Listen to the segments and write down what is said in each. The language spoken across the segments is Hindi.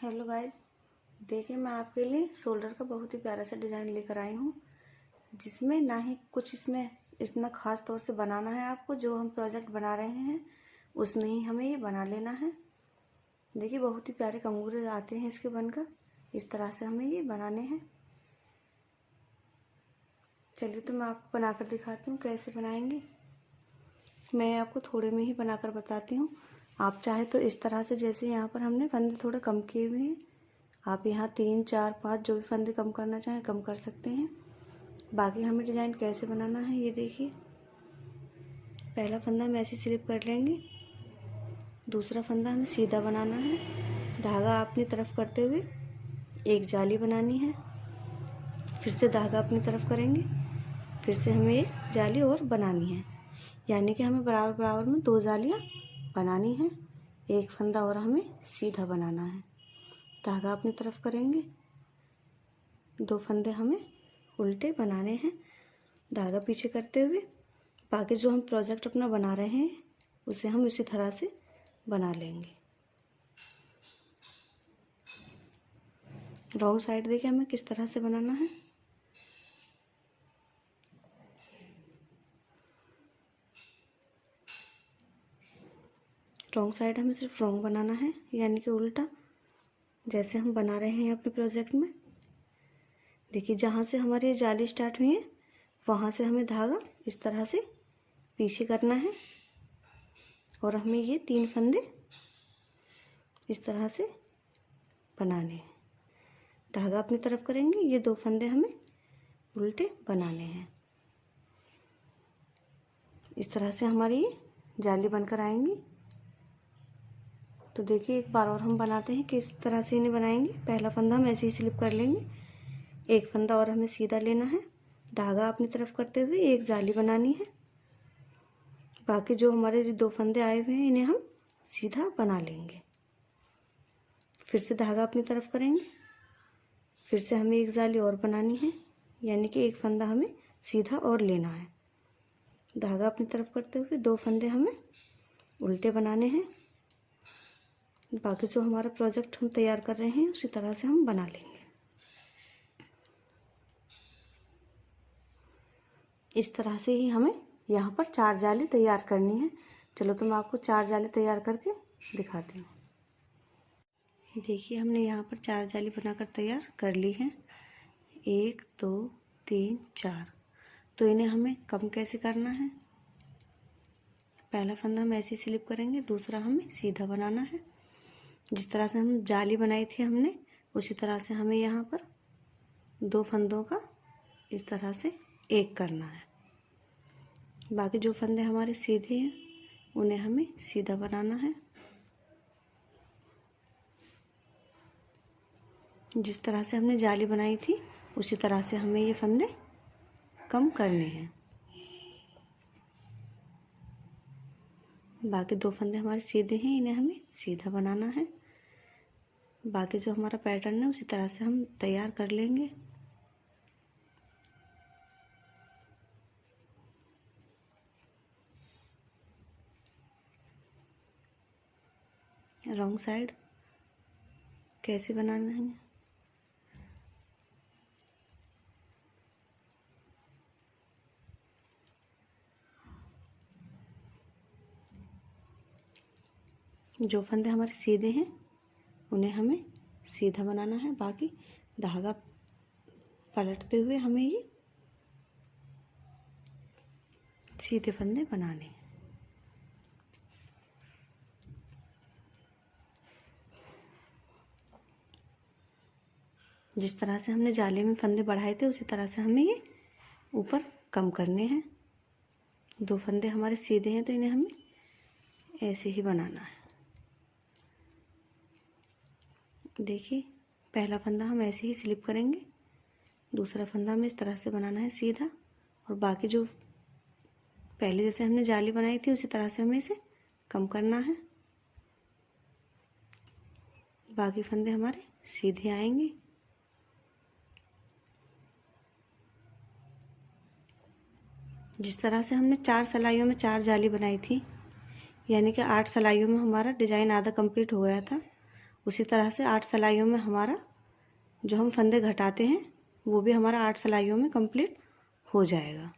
हेलो गाइस, देखिए मैं आपके लिए शोल्डर का बहुत ही प्यारा सा डिज़ाइन लेकर आई हूँ, जिसमें ना ही कुछ इसमें इतना ख़ास तौर से बनाना है। आपको जो हम प्रोजेक्ट बना रहे हैं उसमें ही हमें ये बना लेना है। देखिए बहुत ही प्यारे कंगूरे आते हैं इसके बनकर, इस तरह से हमें ये बनाने हैं। चलिए तो मैं आपको बनाकर दिखाती हूँ कैसे बनाएंगे। मैं आपको थोड़े में ही बनाकर बताती हूँ। आप चाहे तो इस तरह से, जैसे यहाँ पर हमने फंदे थोड़े कम किए हुए हैं, आप यहाँ 3, 4, 5 जो भी फंदे कम करना चाहें कम कर सकते हैं। बाकी हमें डिज़ाइन कैसे बनाना है ये देखिए। पहला फंदा हम ऐसे स्लिप कर लेंगे, दूसरा फंदा हमें सीधा बनाना है। धागा अपनी तरफ करते हुए एक जाली बनानी है, फिर से धागा अपनी तरफ करेंगे, फिर से हमें एक जाली और बनानी है। यानी कि हमें बराबर बराबर में 2 जालियाँ बनानी हैं। एक फंदा और हमें सीधा बनाना है। धागा अपनी तरफ करेंगे, 2 फंदे हमें उल्टे बनाने हैं, धागा पीछे करते हुए। बाकी जो हम प्रोजेक्ट अपना बना रहे हैं उसे हम इसी तरह से बना लेंगे। रॉन्ग साइड देखिए हमें किस तरह से बनाना है। रॉन्ग साइड हमें सिर्फ रॉन्ग बनाना है, यानी कि उल्टा, जैसे हम बना रहे हैं अपने प्रोजेक्ट में। देखिए जहाँ से हमारी ये जाली स्टार्ट हुई है वहाँ से हमें धागा इस तरह से पीछे करना है और हमें ये 3 फंदे इस तरह से बनाने हैं। धागा अपनी तरफ करेंगे, ये 2 फंदे हमें उल्टे बनाने हैं। इस तरह से हमारी ये जाली बनकर आएंगी। तो देखिए एक बार और हम बनाते हैं कि इस तरह से इन्हें बनाएंगे। पहला फंदा हम ऐसे ही स्लिप कर लेंगे, एक फंदा और हमें सीधा लेना है, धागा अपनी तरफ करते हुए एक जाली बनानी है। बाकी जो हमारे 2 फंदे आए हुए हैं इन्हें हम सीधा बना लेंगे। फिर से धागा अपनी तरफ करेंगे, फिर से हमें एक जाली और बनानी है, यानी कि एक फंदा हमें सीधा और लेना है। धागा अपनी तरफ करते हुए 2 फंदे हमें उल्टे बनाने हैं। बाकी जो हमारा प्रोजेक्ट हम तैयार कर रहे हैं उसी तरह से हम बना लेंगे। इस तरह से ही हमें यहाँ पर 4 जाली तैयार करनी है। चलो तो मैं आपको 4 जाली तैयार करके दिखाती हूँ। देखिए हमने यहाँ पर 4 जाली बनाकर तैयार कर ली है। 1, 2, 3, 4। तो इन्हें हमें कम कैसे करना है। पहला फंदा हम ऐसे स्लिप करेंगे, दूसरा हमें सीधा बनाना है। जिस तरह से हम जाली बनाई थी हमने, उसी तरह से हमें यहाँ पर 2 फंदों का इस तरह से एक करना है। बाकी जो फंदे हमारे सीधे हैं उन्हें हमें सीधा बनाना है। जिस तरह से हमने जाली बनाई थी उसी तरह से हमें ये फंदे कम करने हैं। बाकी 2 फंदे हमारे सीधे हैं, इन्हें हमें सीधा बनाना है। बाकी जो हमारा पैटर्न है उसी तरह से हम तैयार कर लेंगे। रॉन्ग साइड कैसे बनाना है। जो फंदे हमारे सीधे हैं उन्हें हमें सीधा बनाना है। बाकी धागा पलटते हुए हमें ये सीधे फंदे बनाने हैं। जिस तरह से हमने जाली में फंदे बढ़ाए थे उसी तरह से हमें ये ऊपर कम करने हैं। 2 फंदे हमारे सीधे हैं तो इन्हें हमें ऐसे ही बनाना है। देखिए पहला फंदा हम ऐसे ही स्लिप करेंगे, दूसरा फंदा हमें इस तरह से बनाना है सीधा, और बाकी जो पहले जैसे हमने जाली बनाई थी उसी तरह से हमें इसे कम करना है। बाकी फंदे हमारे सीधे आएंगे। जिस तरह से हमने 4 सिलाइयों में 4 जाली बनाई थी, यानी कि 8 सिलाइयों में हमारा डिज़ाइन आधा कंप्लीट हो गया था। उसी तरह से 8 सिलाइयों में हमारा जो हम फंदे घटाते हैं वो भी हमारा 8 सिलाइयों में कंप्लीट हो जाएगा।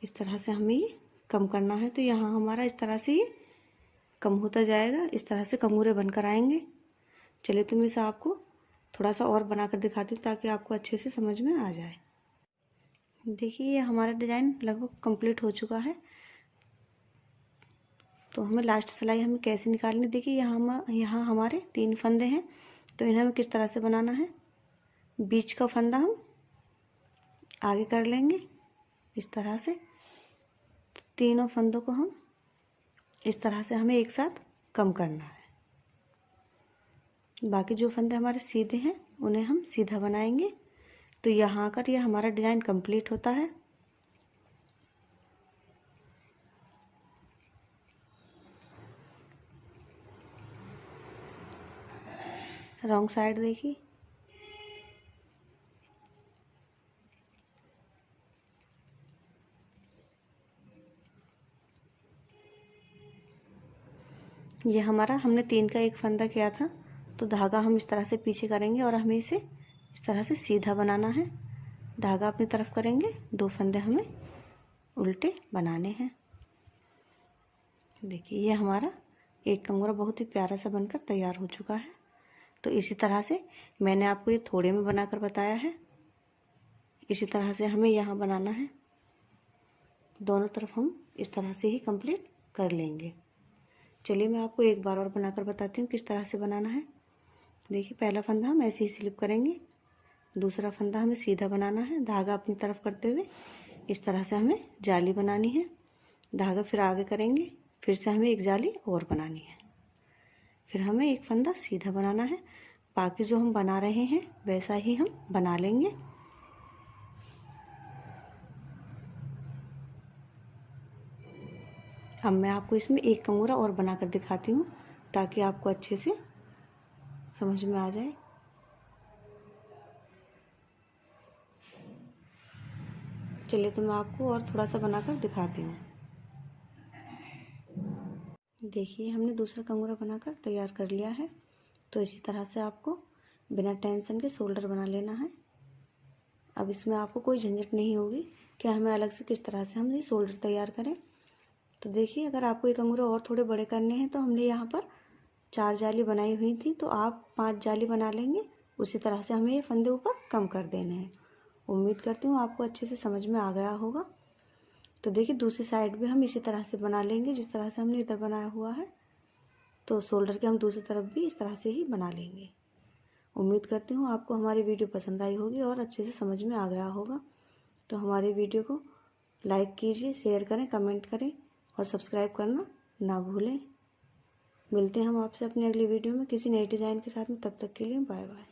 इस तरह से हमें ये कम करना है। तो यहाँ हमारा इस तरह से ये कम होता जाएगा, इस तरह से कंगूरे बनकर आएंगे। चलिए तो मैं इसे आपको थोड़ा सा और बनाकर दिखाती हूँ ताकि आपको अच्छे से समझ में आ जाए। देखिए ये हमारा डिज़ाइन लगभग कंप्लीट हो चुका है। तो हमें लास्ट सिलाई हमें कैसे निकालनी, देखिए यहाँ हमारे 3 फंदे हैं। तो इन्हें हमें किस तरह से बनाना है, बीच का फंदा हम आगे कर लेंगे इस तरह से। तो तीनों फंदों को हम इस तरह से हमें एक साथ कम करना है। बाकी जो फंदे हमारे सीधे हैं उन्हें हम सीधा बनाएंगे। तो यहाँ आकर यह हमारा डिज़ाइन कंप्लीट होता है। रॉन्ग साइड देखिए, ये हमारा हमने 3 का एक फंदा किया था। तो धागा हम इस तरह से पीछे करेंगे और हमें इसे इस तरह से सीधा बनाना है। धागा अपनी तरफ करेंगे, 2 फंदे हमें उल्टे बनाने हैं। देखिए ये हमारा एक कंगूरा बहुत ही प्यारा सा बनकर तैयार हो चुका है। तो इसी तरह से मैंने आपको ये थोड़े में बनाकर बताया है। इसी तरह से हमें यहाँ बनाना है। दोनों तरफ हम इस तरह से ही कंप्लीट कर लेंगे। चलिए मैं आपको एक बार और बनाकर बताती हूँ किस तरह से बनाना है। देखिए पहला फंदा हम ऐसे ही स्लिप करेंगे, दूसरा फंदा हमें सीधा बनाना है। धागा अपनी तरफ करते हुए इस तरह से हमें जाली बनानी है। धागा फिर आगे करेंगे, फिर से हमें एक जाली और बनानी है। फिर हमें एक फंदा सीधा बनाना है। बाकी जो हम बना रहे हैं वैसा ही हम बना लेंगे। अब मैं आपको इसमें एक कंगूरा और बनाकर दिखाती हूँ ताकि आपको अच्छे से समझ में आ जाए। चलिए तो मैं आपको और थोड़ा सा बनाकर दिखाती हूँ। देखिए हमने दूसरा कंगूरा बनाकर तैयार कर लिया है। तो इसी तरह से आपको बिना टेंशन के शोल्डर बना लेना है। अब इसमें आपको कोई झंझट नहीं होगी कि हमें अलग से किस तरह से हम ये शोल्डर तैयार करें। तो देखिए अगर आपको ये कंगूरे और थोड़े बड़े करने हैं तो हमने यहाँ पर 4 जाली बनाई हुई थी, तो आप 5 जाली बना लेंगे। उसी तरह से हमें ये फंदे ऊपर कम कर देने हैं। उम्मीद करती हूँ आपको अच्छे से समझ में आ गया होगा। तो देखिए दूसरी साइड भी हम इसी तरह से बना लेंगे जिस तरह से हमने इधर बनाया हुआ है। तो शोल्डर के हम दूसरी तरफ भी इस तरह से ही बना लेंगे। उम्मीद करती हूँ आपको हमारी वीडियो पसंद आई होगी और अच्छे से समझ में आ गया होगा। तो हमारी वीडियो को लाइक कीजिए, शेयर करें, कमेंट करें और सब्सक्राइब करना ना भूलें। मिलते हैं हम आपसे अपनी अगली वीडियो में किसी नए डिज़ाइन के साथ में। तब तक के लिए बाय बाय।